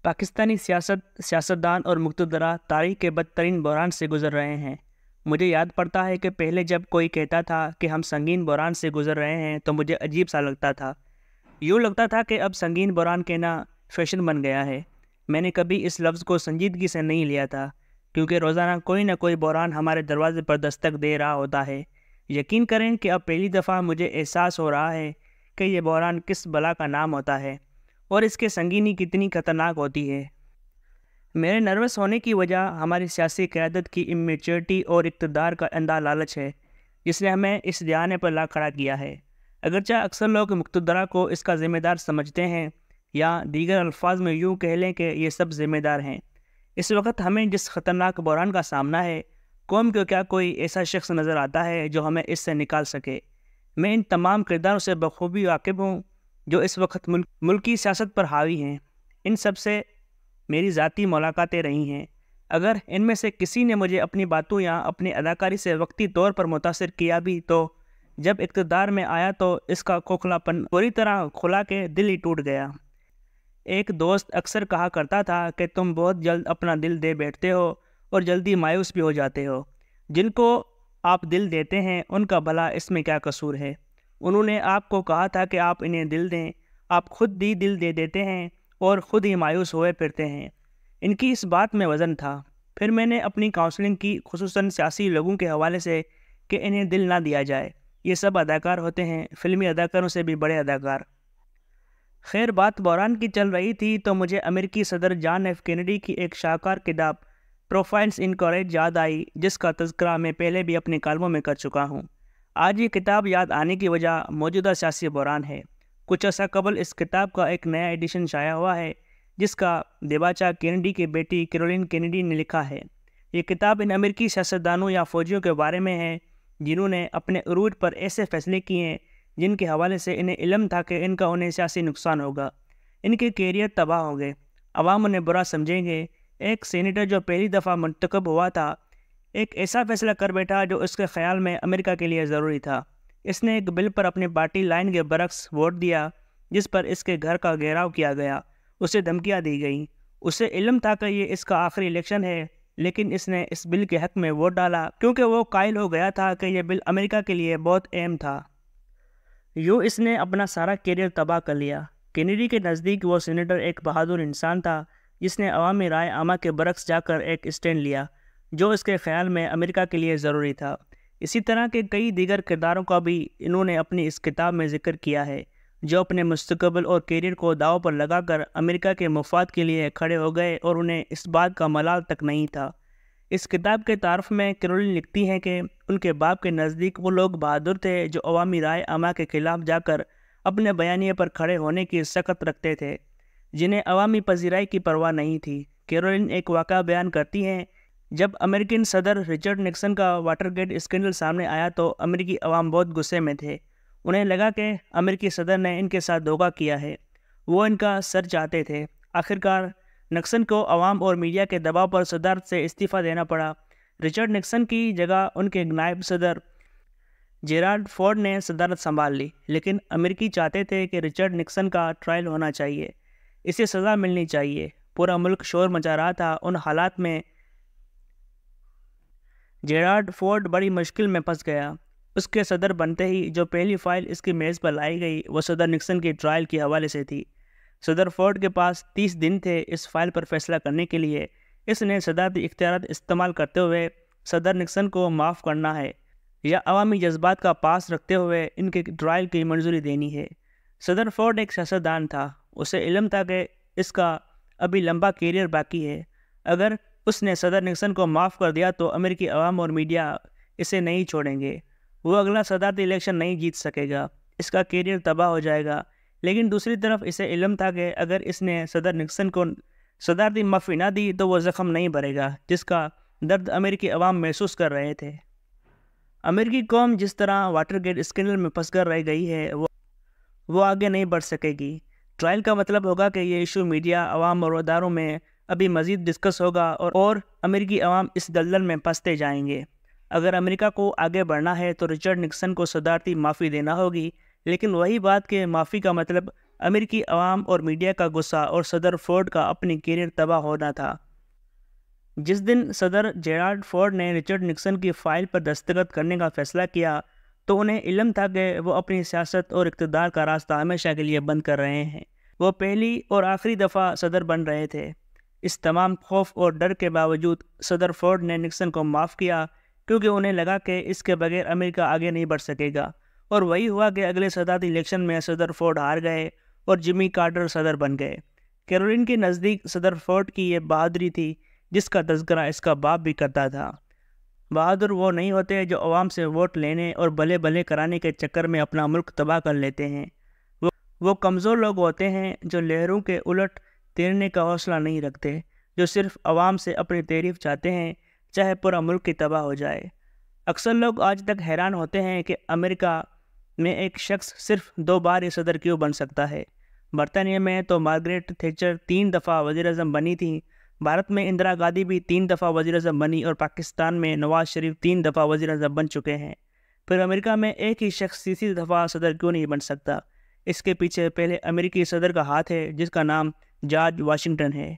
پاکستانی سیاستدان اور مقتدرہ تاریخ کے بدترین بحران سے گزر رہے ہیں۔ مجھے یاد پڑتا ہے کہ پہلے جب کوئی کہتا تھا کہ ہم سنگین بحران سے گزر رہے ہیں تو مجھے عجیب سا لگتا تھا۔ یوں لگتا تھا کہ اب سنگین بحران کہنا فیشن بن گیا ہے۔ میں نے کبھی اس لفظ کو سنجیدگی سے نہیں لیا تھا، کیونکہ روزانہ کوئی نہ کوئی بحران ہمارے دروازے پر دستک دے رہا ہوتا ہے۔ یقین کریں کہ اب پہلی دفعہ مجھے احساس ہو رہا ہے کہ یہ بحران کس بلا کا نام ہوتا ہے اور اس کی سنگینی کتنی خطرناک ہوتی ہے۔ میرے نروس ہونے کی وجہ ہماری سیاسی قیادت کی امیچورٹی اور اقتدار کا اندھا لالچ ہے، جس نے ہمیں اس دیانے پر لا کھڑا کیا ہے۔ اگرچہ اکثر لوگ مقتدرہ کو اس کا ذمہ دار سمجھتے ہیں، یا دیگر الفاظ میں یوں کہہ لیں کہ یہ سب ذمہ دار ہیں۔ اس وقت ہمیں جس خطرناک بحران کا سامنا ہے، قوم کو کیا کوئی ایسا شخص نظر آتا ہے جو ہمیں اس سے نکال سکے؟ میں ان تمام کرداروں سے بخوبی واقف ہوں جو اس وقت ملکی سیاست پر حاوی ہیں۔ ان سب سے میری ذاتی ملاقاتیں رہی ہیں۔ اگر ان میں سے کسی نے مجھے اپنی باتوں یا اپنی اداکاری سے وقتی طور پر متاثر کیا بھی، تو جب اقتدار میں آیا تو اس کا کھوکھلاپن پوری طرح کھلا کے دل ہی ٹوٹ گیا۔ ایک دوست اکثر کہا کرتا تھا کہ تم بہت جلد اپنا دل دے بیٹھتے ہو اور جلدی مایوس بھی ہو جاتے ہو۔ جن کو آپ دل دیتے ہیں ان کا بھلا اس میں کیا قصور ہے؟ انہوں نے آپ کو کہا تھا کہ آپ انہیں دل دیں، آپ خود ہی دل دے دیتے ہیں اور خود ہی مایوس ہوئے پھرتے ہیں۔ ان کی اس بات میں وزن تھا۔ پھر میں نے اپنی کاؤنسلنگ کی، خصوصاً سیاسی لوگوں کے حوالے سے، کہ انہیں دل نہ دیا جائے، یہ سب اداکار ہوتے ہیں، فلمی اداکاروں سے بھی بڑے اداکار۔ خیر، بات بحران کی چل رہی تھی تو مجھے امریکی صدر جان ایف کینیڈی کی ایک شاہکار کتاب پروفائلز ان کریج یاد آئی، جس کا تذکرہ میں پہلے بھی اپنے کالموں میں کر چکا ہوں۔ آج یہ کتاب یاد آنے کی وجہ موجودہ سیاسی بحران ہے۔ کچھ عرصہ قبل اس کتاب کا ایک نیا ایڈیشن شائع ہوا ہے، جس کا دیباچہ کینیڈی کی بیٹی کیرولین کینیڈی نے لکھا ہے۔ یہ کتاب ان امریکی سیاستدانوں یا فوجیوں کے بارے میں ہے جنہوں نے اپنے عروج پر ایسے فیصلے کیے ہیں جن کے حوالے سے انہیں علم تھا کہ ان کا انہیں سیاسی نقصان ہوگا۔ ان کے کیریئر تباہ ہو گئے، عوام انہیں برا سمجھیں گے۔ ایک سینیٹر جو پہلی دفعہ منتخب ہوا تھا، ایک ایسا فیصلہ کر بیٹھا جو اس کے خیال میں امریکہ کے لیے ضروری تھا۔ اس نے ایک بل پر اپنی پارٹی لائن کے برعکس ووٹ دیا، جس پر اس کے گھر کا گھیراؤ کیا گیا، اسے دھمکیاں دی گئیں۔ اسے علم تھا کہ یہ اس کا آخری الیکشن ہے، لیکن اس نے اس بل کے حق میں ووٹ ڈالا کیونکہ وہ قائل ہو گیا تھا کہ یہ بل امریکہ کے لیے بہت اہم تھا۔ یوں اس نے اپنا سارا کیریئر تباہ کر لیا۔ کینیڈی کے نزدیک وہ سینیٹر ایک بہادر انسان تھا جس نے عوامی رائے عامہ کے برعکس جا کر ایک اسٹینڈ لیا جو اس کے خیال میں امریکہ کے لیے ضروری تھا۔ اسی طرح کے کئی دیگر کرداروں کا بھی انہوں نے اپنی اس کتاب میں ذکر کیا ہے، جو اپنے مستقبل اور کیریئر کو داؤ پر لگا کر امریکہ کے مفاد کے لیے کھڑے ہو گئے اور انہیں اس بات کا ملال تک نہیں تھا۔ اس کتاب کے تعارف میں کیرولین لکھتی ہیں کہ ان کے باپ کے نزدیک وہ لوگ بہادر تھے جو عوامی رائے عامہ کے خلاف جا کر اپنے بیانیے پر کھڑے ہونے کی سخت رکھتے تھے، جنہیں عوامی پذیرائی کی پرواہ نہیں تھی۔ کیرولین ایک واقعہ بیان کرتی ہیں، جب امریکن صدر رچرڈ نکسن کا واٹر گیٹ اسکینڈل سامنے آیا تو امریکی عوام بہت غصے میں تھے۔ انہیں لگا کہ امریکی صدر نے ان کے ساتھ دھوکہ کیا ہے، وہ ان کا سر چاہتے تھے۔ آخرکار نکسن کو عوام اور میڈیا کے دباؤ پر صدارت سے استعفیٰ دینا پڑا۔ رچرڈ نکسن کی جگہ ان کے نائب صدر جیرالڈ فورڈ نے صدارت سنبھال لی، لیکن امریکی چاہتے تھے کہ رچرڈ نکسن کا ٹرائل ہونا چاہیے، اسے سزا ملنی چاہیے۔ پورا ملک شور مچا رہا تھا۔ ان حالات میں جیرالڈ فورڈ بڑی مشکل میں پھنس گیا۔ اس کے صدر بنتے ہی جو پہلی فائل اس کی میز پر لائی گئی وہ صدر نکسن کی ٹرائل کے حوالے سے تھی۔ صدر فورڈ کے پاس 30 دن تھے اس فائل پر فیصلہ کرنے کے لیے۔ اس نے صدارتی اختیارات استعمال کرتے ہوئے صدر نکسن کو معاف کرنا ہے یا عوامی جذبات کا پاس رکھتے ہوئے ان کے ٹرائل کی منظوری دینی ہے۔ صدر فورڈ ایک سیاستدان تھا، اسے علم تھا کہ اس کا ابھی لمبا کیریئر باقی ہے۔ اگر اس نے صدر نکسن کو معاف کر دیا تو امریکی عوام اور میڈیا اسے نہیں چھوڑیں گے، وہ اگلا صدارتی الیکشن نہیں جیت سکے گا، اس کا کیریئر تباہ ہو جائے گا۔ لیکن دوسری طرف اسے علم تھا کہ اگر اس نے صدر نکسن کو صدارتی معافی نہ دی تو وہ زخم نہیں بھرے گا جس کا درد امریکی عوام محسوس کر رہے تھے۔ امریکی قوم جس طرح واٹر گیٹ اسکینڈل میں پھنس کر رہ گئی ہے وہ آگے نہیں بڑھ سکے گی۔ ٹرائل کا مطلب ہوگا کہ یہ ایشو میڈیا، عوام اور اداروں میں ابھی مزید ڈسکس ہوگا اور امریکی عوام اس دلدل میں پھنستے جائیں گے۔ اگر امریکہ کو آگے بڑھنا ہے تو رچرڈ نکسن کو صدارتی معافی دینا ہوگی، لیکن وہی بات کہ معافی کا مطلب امریکی عوام اور میڈیا کا غصہ اور صدر فورڈ کا اپنی کیریئر تباہ ہونا تھا۔ جس دن صدر جیرالڈ فورڈ نے رچرڈ نکسن کی فائل پر دستخط کرنے کا فیصلہ کیا تو انہیں علم تھا کہ وہ اپنی سیاست اور اقتدار کا راستہ ہمیشہ کے لیے بند کر رہے ہیں۔ وہ پہلی اور آخری دفعہ صدر بن رہے تھے۔ اس تمام خوف اور ڈر کے باوجود صدر فورڈ نے نکسن کو معاف کیا کیونکہ انہیں لگا کہ اس کے بغیر امریکہ آگے نہیں بڑھ سکے گا، اور وہی ہوا کہ اگلے صدارتی الیکشن میں صدر فورڈ ہار گئے اور جمی کارٹر صدر بن گئے۔ کیرولین کے نزدیک صدر فورڈ کی یہ بہادری تھی جس کا تذکرہ اس کا باپ بھی کرتا تھا۔ بہادر وہ نہیں ہوتے جو عوام سے ووٹ لینے اور بھلے بھلے کرانے کے چکر میں اپنا ملک تباہ کر لیتے ہیں۔ وہ کمزور لوگ ہوتے ہیں جو لہروں کے الٹ تیرنے کا حوصلہ نہیں رکھتے، جو صرف عوام سے اپنی تعریف چاہتے ہیں چاہے پورا ملک کی تباہ ہو جائے۔ اکثر لوگ آج تک حیران ہوتے ہیں کہ امریکہ میں ایک شخص صرف 2 بار صدر کیوں بن سکتا ہے۔ برطانیہ میں تو مارگریٹ تھیچر 3 دفعہ وزیر اعظم بنی تھیں، بھارت میں اندرا گاندھی بھی 3 دفعہ وزیر اعظم بنی، اور پاکستان میں نواز شریف 3 دفعہ وزیر اعظم بن چکے ہیں۔ پھر امریکہ میں ایک ہی شخص تیسری دفعہ صدر کیوں نہیں بن سکتا؟ اس کے پیچھے پہلے امریکی صدر کا ہاتھ ہے جس کا نام جارج واشنگٹن ہے۔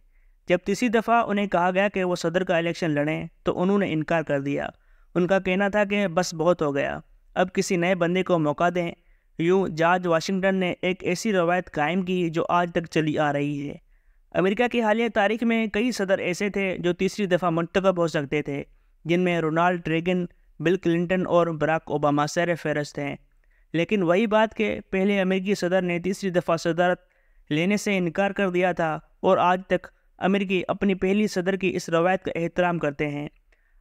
جب تیسری دفعہ انہیں کہا گیا کہ وہ صدر کا الیکشن لڑیں تو انہوں نے انکار کر دیا۔ ان کا کہنا تھا کہ بس بہت ہو گیا، اب کسی نئے بندے کو موقع دیں۔ یوں جارج واشنگٹن نے ایک ایسی روایت قائم کی جو آج تک چلی آ رہی ہے۔ امریکہ کی حالیہ تاریخ میں کئی صدر ایسے تھے جو تیسری دفعہ منتخب ہو سکتے تھے، جن میں رونالڈ ریگن، بل کلنٹن اور براک اوباما سر فہرست ہیں۔ لیکن وہی بات کہ پہلے امریکی صدر نے تیسری دفعہ صدارت لینے سے انکار کر دیا تھا، اور آج تک امریکی اپنی پہلی صدر کی اس روایت کا احترام کرتے ہیں۔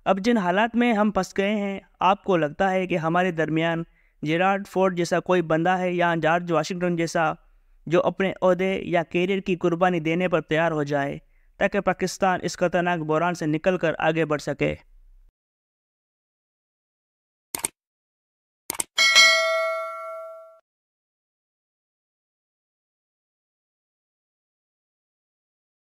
اب جن حالات میں ہم پھنس گئے ہیں، آپ کو لگتا ہے کہ ہمارے درمیان جیرالڈ فورڈ جیسا کوئی بندہ ہے یا جارج واشنگٹن جیسا جو اپنے عہدے یا کیریئر کی قربانی دینے پر تیار ہو جائے تاکہ پاکستان اس خطرناک بحران سے نکل کر آگے بڑھ سکے؟